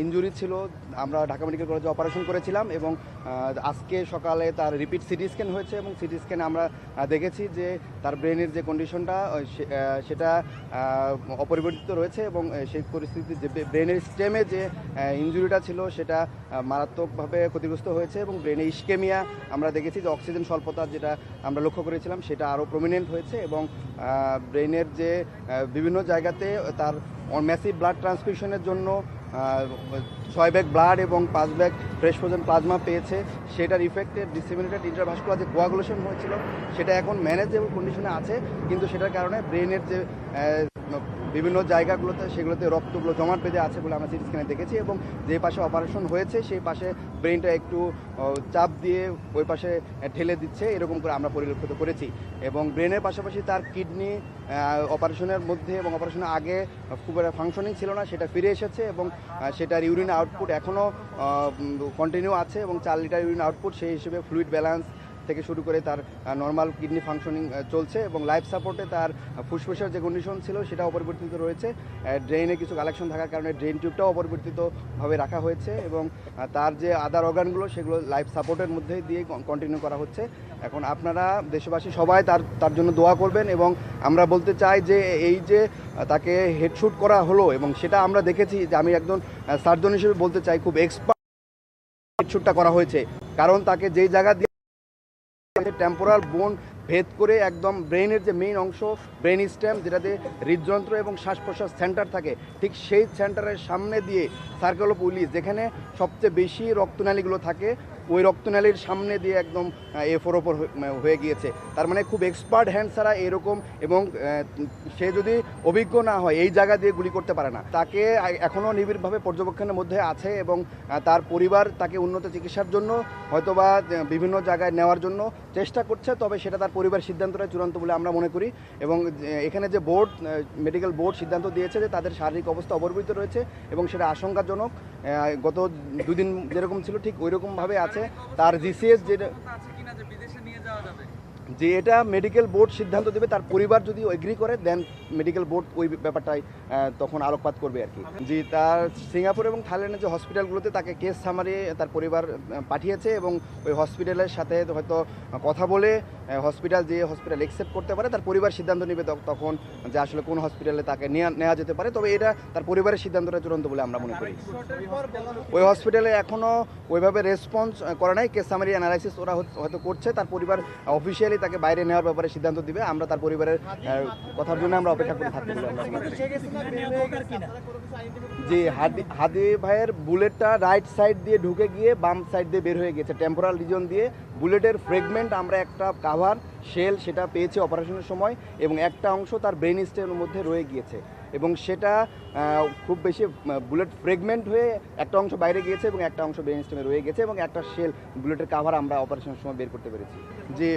Injury ছিল। আমরা Dhaka medical কলেজে অপারেশন করেছিলাম এবং আজকে সকালে তার রিপিট সিটি স্ক্যান হয়েছে এবং সিটি স্ক্যানে আমরা দেখেছি যে তার ব্রেনের যে কন্ডিশনটা সেটা অপরিবর্তিত রয়েছে এবং সেই পরিস্থিতি যে ব্রেনের স্টেমে যে ইনজুরিটা ছিল সেটা মারাত্মকভাবে ক্ষতিগ্রস্ত হয়েছে এবং ব্রেনে ইস্কেমিয়া আমরা দেখেছি যে অক্সিজেন স্বল্পতা যেটা আমরা লক্ষ্য করেছিলাম সেটা আরও প্রমিনেন্ট হয়েছে এবং ব্রেনের যে বিভিন্ন জায়গাতে তার ম্যাসিভ ব্লাড ট্রান্সফিউশনের জন্য 6 ব্যাগ ব্লাড এবং 5 ব্যাগ ফ্রেশ ফ্রোজেন প্লাজমা পেয়েছে। সেটার ইফেক্টে ডিসেমিনেটেড ইন্টারভাস্কুলার যে কোয়াগুলেশন হয়েছিল সেটা এখন ম্যানেজেবল কন্ডিশনে আছে, কিন্তু সেটার কারণে ব্রেনের যে বিভিন্ন জায়গাগুলোতে সেগুলোতে রক্তগুলো জমাট বেঁধে আছে বলে আমরা সিটি স্ক্যানে দেখেছি এবং যে পাশে অপারেশন হয়েছে সেই পাশে ব্রেনটা একটু চাপ দিয়ে ওই পাশে ঠেলে দিচ্ছে, এরকম করে আমরা পরিলক্ষিত করেছি। এবং ব্রেনের পাশাপাশি তার কিডনি অপারেশনের মধ্যে এবং অপারেশনের আগে খুব একটা ফাংশনিং ছিল না, সেটা ফিরে এসেছে এবং সেটার ইউরিন আউটপুট এখনও কন্টিনিউ আছে এবং 4 লিটার ইউরিন আউটপুট, সেই হিসেবে ফ্লুইড ব্যালেন্স থেকে শুরু করে তার নর্মাল কিডনি ফাংশনিং চলছে এবং লাইফ সাপোর্টে তার ফুসফুসের যে কন্ডিশন ছিল সেটা অপরিবর্তিত রয়েছে। ড্রেনে কিছু কালেকশন থাকার কারণে ড্রেন টিউবটাও অপরিবর্তিতভাবে রাখা হয়েছে এবং তার যে আদার অর্গানগুলো সেগুলো লাইফ সাপোর্টের মধ্যে দিয়ে কন্টিনিউ করা হচ্ছে। এখন আপনারা দেশবাসী সবাই তার জন্য দোয়া করবেন এবং আমরা বলতে চাই যে এই যে তাকে হেডশুট করা হলো এবং সেটা আমরা দেখেছি যে আমি একজন সার্জন হিসেবে বলতে চাই খুব এক্সপার্ট হেডশুটটা করা হয়েছে, কারণ তাকে যেই জায়গা দিয়ে টেম্পোরাল বোন ভেদ করে একদম ব্রেনের যে মেইন অংশ ব্রেন স্টেম যেটাতে হৃদযন্ত্র এবং শ্বাস প্রশ্বাস সেন্টার থাকে ঠিক সেই সেন্টারের সামনে দিয়ে সার্কেল অফ উইলিস যেখানে সবচেয়ে বেশি রক্তনালীগুলো থাকে ওই রক্তনালীর সামনে দিয়ে একদম A4 ওপর হয়ে গিয়েছে। তার মানে খুব এক্সপার্ট হ্যান্ড ছাড়া এরকম, এবং সে যদি অভিজ্ঞ না হয় এই জায়গা দিয়ে গুলি করতে পারে না। তাকে এখনও নিবিড়ভাবে পর্যবেক্ষণের মধ্যে আছে এবং তার পরিবার তাকে উন্নত চিকিৎসার জন্য হয়তোবা বিভিন্ন জায়গায় নেওয়ার জন্য চেষ্টা করছে, তবে সেটা তার পরিবার সিদ্ধান্তটা চূড়ান্ত বলে আমরা মনে করি। এবং এখানে যে বোর্ড মেডিকেল বোর্ড সিদ্ধান্ত দিয়েছে যে তাদের শারীরিক অবস্থা অপরিবর্তিত রয়েছে এবং সেটা আশঙ্কাজনক, গত 2 দিন যেরকম ছিল ঠিক ওই রকমভাবে আছে। তার জিসিএস যে এটা মেডিকেল বোর্ড সিদ্ধান্ত দেবে, তার পরিবার যদি এগ্রি করে দেন মেডিকেল বোর্ড ওই ব্যাপারটাই তখন আলোকপাত করবে আর কি। জি, তার সিঙ্গাপুর এবং থাইল্যান্ডের যে হসপিটালগুলোতে তাকে কেস সামারি তার পরিবার পাঠিয়েছে এবং ওই হসপিটালের সাথে হয়তো কথা বলে হসপিটাল অ্যাকসেপ্ট করতে পারে, তার পরিবার সিদ্ধান্ত নেবে তখন যে আসলে কোন হসপিটালে তাকে নেওয়া যেতে পারে। তবে এটা তার পরিবারের সিদ্ধান্তটা চূড়ান্ত বলে আমরা মনে করি। ওই হসপিটালে এখনও ওইভাবে রেসপন্স করা নাই, কেস সামারি অ্যানালাইসিস ওরা হয়তো করছে, তার পরিবার অফিসিয়ালি তাকে বাইরে নেওয়ার ব্যাপারে সিদ্ধান্ত দিবে। আমরা তার পরিবারের কথার জন্য আমরা অপেক্ষা করে থাকতে বলে আমরা মনে করি। জি, হাদি ভাইয়ের বুলেটটা রাইট সাইড দিয়ে ঢুকে গিয়ে বাম সাইড দিয়ে বের হয়ে গেছে টেম্পোরাল রিজন দিয়ে। বুলেটের ফ্রেগমেন্ট আমরা একটা কাভার শেল সেটা পেয়েছি অপারেশনের সময় এবং একটা অংশ তার ব্রেন স্টেমের মধ্যে রয়ে গিয়েছে এবং সেটা খুব বেশি বুলেট ফ্রেগমেন্ট হয়ে একটা অংশ বাইরে গিয়েছে এবং একটা অংশ ব্রেন স্টেমে রয়ে গেছে এবং একটা শেল বুলেটের কাভার আমরা অপারেশনের সময় বের করতে পেরেছি। যে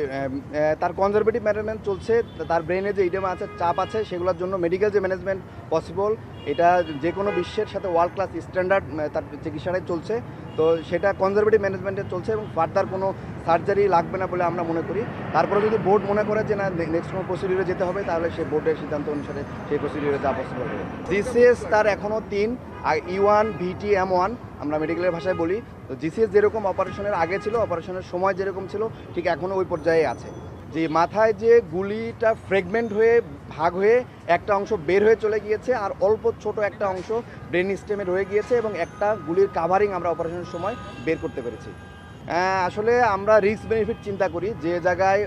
তার কনজারভেটিভ ম্যানেজমেন্ট চলছে, তার ব্রেনে যে ইডেমা আছে চাপ আছে সেগুলোর জন্য মেডিকেল যে ম্যানেজমেন্ট পসিবল, এটা যে কোনো বিশ্বের সাথে ওয়ার্ল্ড ক্লাস স্ট্যান্ডার্ড তার চিকিৎসাটাই চলছে, তো সেটা কনজারভেটিভ ম্যানেজমেন্টে চলছে এবং ফার্দার কোনো সার্জারি লাগবে না বলে আমরা মনে করি। তারপরে যদি বোর্ড মনে করে যে না নেক্সট কোনো প্রসিডিউরে যেতে হবে তাহলে সেই বোর্ডের সিদ্ধান্ত অনুসারে সেই প্রসিডিউরে যাওয়া পসিবল হবে। জিসিএস তার এখনও 3 আর E1 VT M1 আমরা মেডিকেলের ভাষায় বলি। তো জিসিএস যেরকম অপারেশনের আগে ছিল, অপারেশনের সময় যেরকম ছিল ঠিক এখনও ওই পর্যায়ে আছে। যে মাথায় যে গুলিটা ফ্রেগমেন্ট হয়ে ভাগ হয়ে একটা অংশ বের হয়ে চলে গিয়েছে আর অল্প ছোট একটা অংশ ব্রেন স্টেমে রয়ে গিয়েছে এবং একটা গুলির কাভারিং আমরা অপারেশনের সময় বের করতে পেরেছি। আসলে আমরা রিস্ক বেনিফিট চিন্তা করি, যে জায়গায়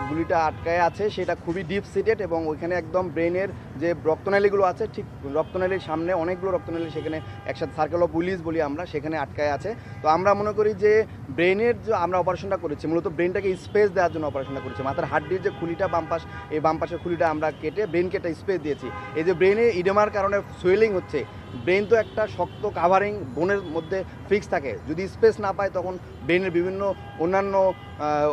গুলিটা আটকায় আছে সেটা খুবই ডিপ সিটেড এবং ওইখানে একদম ব্রেনের যে রক্তনালীগুলো আছে ঠিক রক্তনালীর সামনে অনেকগুলো রক্তনালী সেখানে একসাথে সার্কেল অফ উইলিস বলি আমরা, সেখানে আটকায় আছে। তো আমরা মনে করি যে ব্রেনের যে আমরা অপারেশনটা করেছি মূলত ব্রেনটাকে স্পেস দেওয়ার জন্য অপারেশনটা করেছি। মাথার হাড্ডির যে খুলিটা এই বাম পাশের খুলিটা আমরা কেটে ব্রেনকে একটা স্পেস দিয়েছি। এই যে ব্রেনে ইডেমার কারণে সোয়েলিং হচ্ছে, ব্রেন তো একটা শক্ত কাভারিং বোনের মধ্যে ফিক্স থাকে, যদি স্পেস না পায় তখন ব্রেনের বিভিন্ন অন্যান্য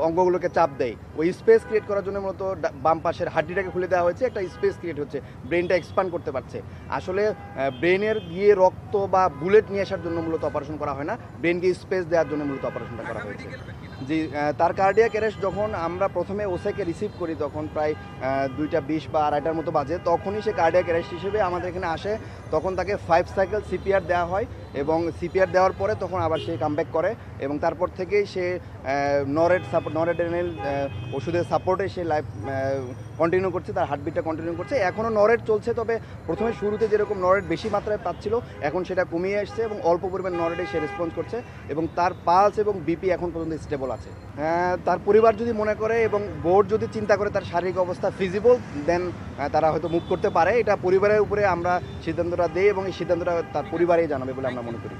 অঙ্গগুলোকে চাপ দেয়, ওই স্পেস ক্রিয়েট করার জন্য মূলত বাম পাশের হাড্ডিটাকে খুলে দেওয়া হয়েছে, একটা স্পেস ক্রিয়েট হচ্ছে, ব্রেনটা এক্সপান্ড করতে পারছে। আসলে ব্রেনের গিয়ে রক্ত বা বুলেট নিয়ে আসার জন্য মূলত অপারেশন করা হয় না, ব্রেনকে স্পেস দেওয়ার জন্য মূলত অপারেশনটা করা হয়েছে। জি, তার কার্ডিয়াক অ্যারেস্ট যখন আমরা প্রথমে ওসেকে রিসিভ করি তখন প্রায় 2:20 বা 2:30টার মতো বাজে, তখনই সে কার্ডিয়াক অ্যারেস্ট হিসেবে আমাদের এখানে আসে। তখন তাকে 5 সাইকেল সিপিআর দেওয়া হয় এবং সিপিআর দেওয়ার পরে তখন আবার সে কামব্যাক করে এবং তারপর থেকেই সে নরেড্রেনাল ওষুধের সাপোর্টে সে লাইফ কন্টিনিউ করছে, তার হার্টবিটটা কন্টিনিউ করছে। এখনও নরেড চলছে, তবে প্রথমে শুরুতে যেরকম নরেড বেশি মাত্রায় পাচ্ছিল এখন সেটা কমিয়ে আসছে এবং অল্প পরিমাণ নরেডে সে রেসপন্স করছে এবং তার পালস এবং বিপি এখন পর্যন্ত স্টেবল আছে। তার পরিবার যদি মনে করে এবং বোর্ড যদি চিন্তা করে তার শারীরিক অবস্থা ফিজিবল, দেন তারা হয়তো মুভ করতে পারে। এটা পরিবারের উপরে আমরা সিদ্ধান্তটা দিই এবং এই সিদ্ধান্তটা তার পরিবারেই জানাবে বলে আমরা মনে করি।